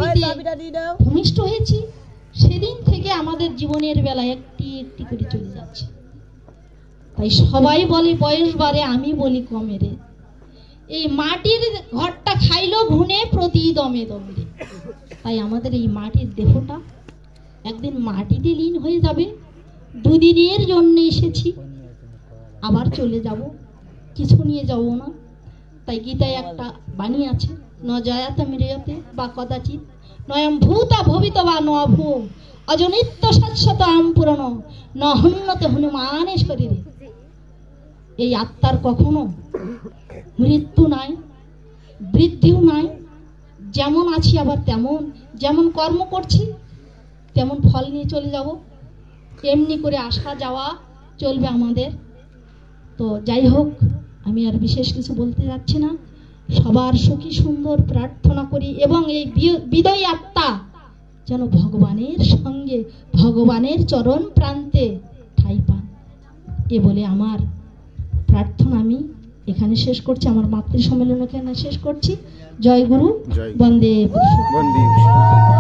পৃথিবীতে ভূমিষ্ঠ হয়েছি সেদিন থেকে আমাদের জীবনের বেলা একটি একটি করে চলে যাচ্ছে। তাই সবাই বলে বয়স বাড়ে, আমি বলি কমে রে। এই মাটির ঘরটা খাইলো ঘুনে প্রতি দমে দমে রে। তাই আমাদের এই মাটির দেহটা একদিন মাটিতে লীন হয়ে যাবে। দুদিনের জন্য এসেছি, আবার চলে যাব, কিছু নিয়ে যাব না। তাই গীতায় একটা বাণী আছে, ন জয়াতে মৃয়তে বা কদাচিৎ নয়ম ভূতা ভবিত বা ন ভূ অজনিত্য শাশ্বতাম পুরনো ন হন্যতে হনুমানে শরীরে। এই আত্মার কখনো মৃত্যু নাই, বৃদ্ধিও নাই। যেমন আছি আবার তেমন, যেমন কর্ম করছি তেমন ফল নিয়ে চলে যাব। এমনি করে আসা যাওয়া চলবে আমাদের। তো যাই হোক, আমি আর বিশেষ কিছু বলতে যাচ্ছি না। সবার সুখী সুন্দর প্রার্থনা করি এবং এই বিদয়ী আত্মা যেন ভগবানের সঙ্গে ভগবানের চরণ প্রান্তে ঠাঁই পান, এ বলে আমার প্রার্থনা আমি এখানে শেষ করছি। আমার মাতৃ সম্মেলন এখানে শেষ করছি। জয় গুরু, বন্দে পুরুষোত্তম।